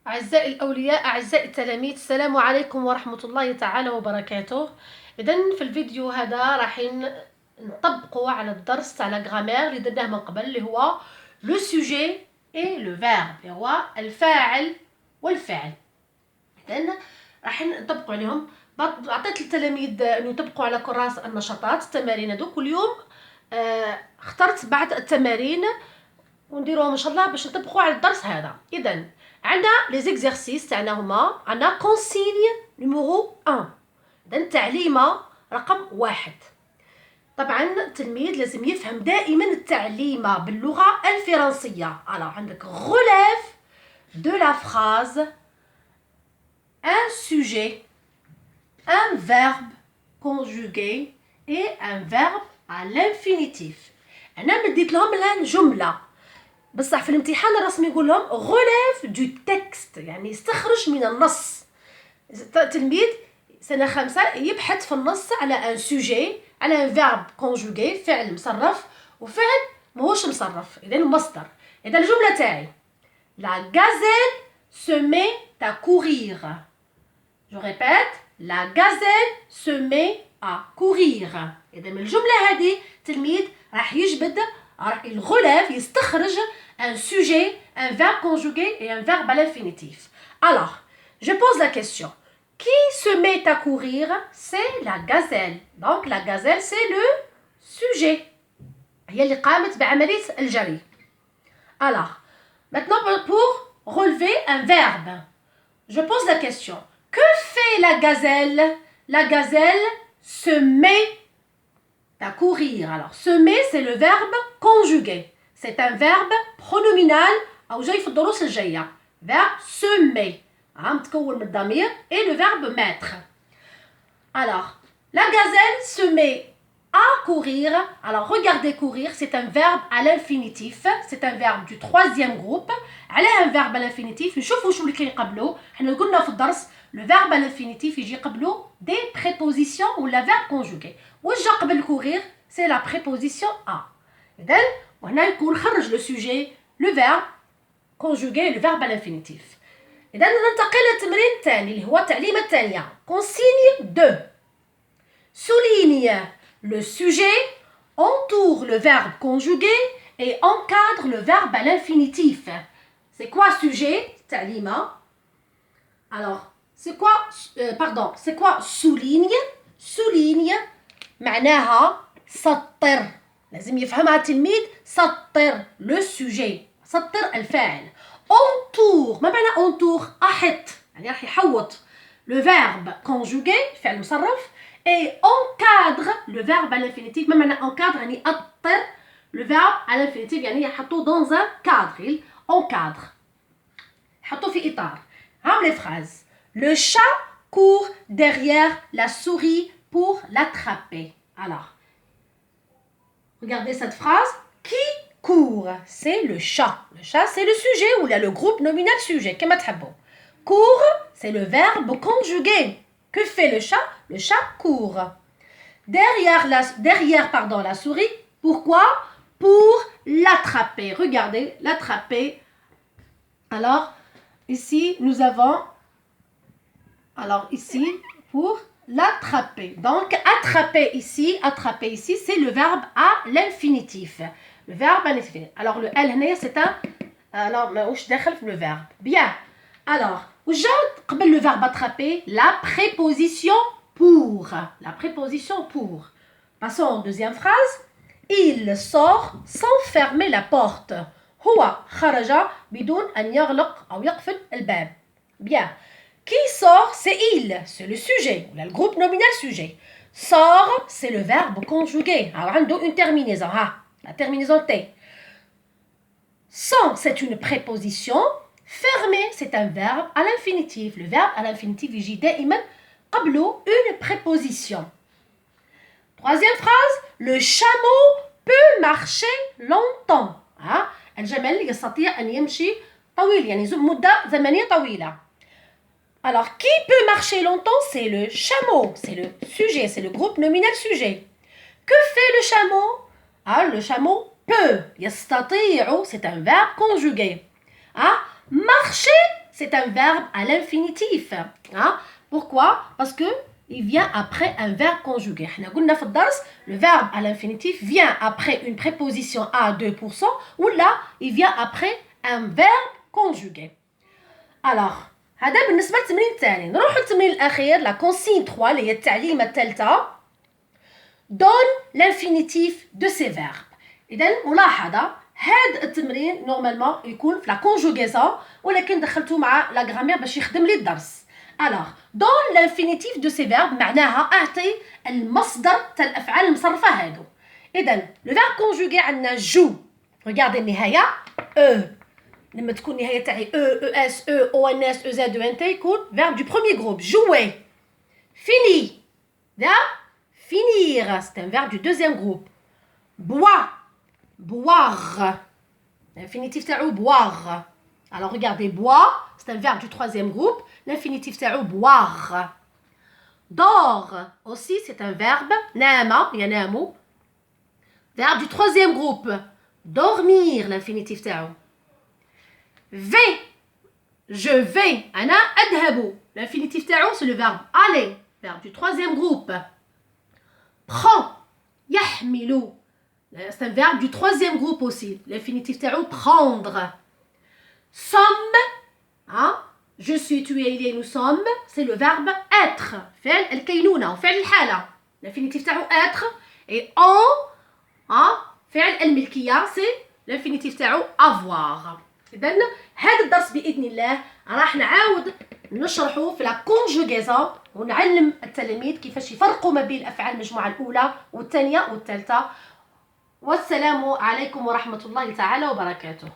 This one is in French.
أعزائي الأولياء، أعزائي التلاميذ، السلام عليكم ورحمة الله تعالى وبركاته. إذن في الفيديو هذا راح نطبقوا على الدرس على غرامير اللي درناه من قبل، اللي هو لو سوجي اي لو فيرب، اللي هو الفاعل والفعل. إذن راح نطبقوا عليهم. عطيت التلاميذ أن يطبقوا على كراس النشاطات التمارين هذو كل يوم. اخترت بعض التمارين ونديروهم ان شاء الله باش نطبقوا على الدرس هذا. اذا عندنا لي زيكزارسيس تاعنا هما، عندنا كونسيني نيميرو 1، اذا تعليمه رقم 1. طبعا التلميذ لازم يفهم دائما التعليمه باللغه الفرنسيه. عندك relève de la phrase un sujet, un verbe conjugué et un verbe à l'infinitif. انا مديت لهم الجمله، بصح في الامتحان الرسمي يقول لهم غلاف دو تكست، يعني يستخرج من النص. التلميذ سنة 5 يبحث في النص على ان سوجي، على ان فيرب كونجوغي، فعل مصرف وفعل ماهوش مصرف، اذا مصدر. اذا الجملة تاعي لا غازيل se met à courir. Je répète, la gazelle se met à courir. اذا من الجملة هذه التلميذ راح يجبد الغلاف، يستخرج un sujet, un verbe conjugué et un verbe à l'infinitif. Alors, je pose la question. Qui se met à courir? C'est la gazelle. Donc, la gazelle, c'est le sujet. هي اللي قامت بعملية الجري. Alors, maintenant, pour relever un verbe, je pose la question. Que fait la gazelle? La gazelle se met à courir. Alors, semer, c'est le verbe conjugué. C'est un verbe pronominal أو جاي في الدروس الجاية. Verbe semer. متكون من الضمير et le verbe mettre. Alors, la gazelle se met à courir. Alors, regardez courir, c'est un verbe à l'infinitif. C'est un verbe du troisième groupe. على un verbe à l'infinitif. نشوفوا شو اللي كاين قبله. حنا قلنا في الدرس le verbe à l'infinitif يجي قبله des prépositions ou la verbe conjugué. واش جا قبل courir؟ c'est la préposition à. إذن وهنا يكون خرج le sujet, le verbe conjugué, le verbe à l'infinitif. إذن ننتقل للتمرين الثاني اللي هو التعليمة الثانية. consigne 2. Souligne le sujet, entoure le verbe conjugué et encadre le verbe à l'infinitif. C'est quoi sujet? تعليمة. Alors, c'est quoi souligne? Souligne معناها سطر. لازم يفهمها التلميذ. سطر لو سوجي، سطر الفاعل. entoure، ما معنى entoure؟ أحط، يعني راح يحوط. le verbe conjugué، فعل مصرف، et encadre le verbe à l'infinitif. ما معنى encadre؟ يعني أطر. le verbe à l'infinitif يعني يحطوه dans un cadre. il encadre، يحطوه في إطار. هم les phrases. le chat court derrière la souris pour l'attraper. Alors, regardez cette phrase. Qui court? C'est le chat. Le chat, c'est le sujet ou là le groupe nominal sujet. كما تحبوا. Court, c'est le verbe conjugué. Que fait le chat? Le chat court. Derrière la souris. Pourquoi? Pour l'attraper. Regardez, l'attraper. Alors, ici, nous avons... Alors, ici, pour... l'attraper. Donc, attraper ici, c'est le verbe à l'infinitif. Le verbe à l'infinitif. Alors, le L, c'est un... Alors, ماهوش داخل في le verbe. Bien. Alors, وجا قبل le verbe attraper, la préposition pour. La préposition pour. Passons en deuxième phrase. Il sort sans fermer la porte. هو خرج بدون أن يغلق أو يقفل الباب. Bien. Qui sort? C'est il, c'est le sujet, le groupe nominal sujet. Sort, c'est le verbe conjugué. Alors, on a une terminaison, la terminaison T. Sans, c'est une préposition. Fermer, c'est un verbe à l'infinitif. Le verbe à l'infinitif, il y a une préposition. Troisième phrase, le chameau peut marcher longtemps. الجمل يستطيع أن يمشي طويل، يعني مدة زمنية طويلة. Alors, qui peut marcher longtemps? C'est le chameau, c'est le sujet, c'est le groupe nominal sujet. Que fait le chameau? Le chameau peut. يستطيع, c'est un verbe conjugué. Marcher c'est un verbe à l'infinitif. Hein? Pourquoi? Parce que il vient après un verbe conjugué. Le verbe à l'infinitif vient après une préposition à 2%, ou là, il vient après un verbe conjugué. Alors, هذا بالنسبة للتمرين الثاني. نروح للتمرين الأخير، la consigne 3 اللي هي التعليمة الثالثة. Donne l'infinitif de ces verbes. إذا ملاحظة هذا التمرين نورمالمون يكون في لا كونجوغيزون، ولكن دخلته مع لا غرامير باش يخدم لي الدرس. Alors, donne l'infinitif de ces verbes معناها أعطي المصدر تاع الأفعال المصرفة هادو. إذا لو فيرب كونجوغي عندنا جو. Regardez النهاية لما تكون النهاية تاعي اس او ان اس او زد او ان تي يكون verbe du premier groupe. Jouer. Fini. Verbe finir. C'est un verbe du deuxième groupe. Bois. Boire. L'infinitif تاعو boire. Alors regardez, boire, c'est un verbe du troisième groupe. L'infinitif تاعو boire. Dors aussi, c'est un verbe. نام ينام. Verbe du troisième groupe. Dormir, l'infinitif تاعو. Vais. Je vais. أنا أذهب. L'infinitif تاعو c'est le verbe aller. Verbe du troisième groupe. Prends. يحمل. C'est un verbe du troisième groupe aussi. L'infinitif تاعو prendre. Sommes. Hein? Je suis, tu es, il est, nous sommes. C'est le verbe être. فعل الكينونة وفعل الحالة. L'infinitif تاعو être. Et en. Hein? فعل الملكية. C'est l'infinitif تاعو avoir. إذن هذا الدرس بإذن الله راح نعاود نشرحه في لا كونجوغيزون ونعلم التلاميذ كيفاش يفرقوا ما بين الأفعال المجموعة الأولى والثانية والثالثة. والسلام عليكم ورحمة الله تعالى وبركاته.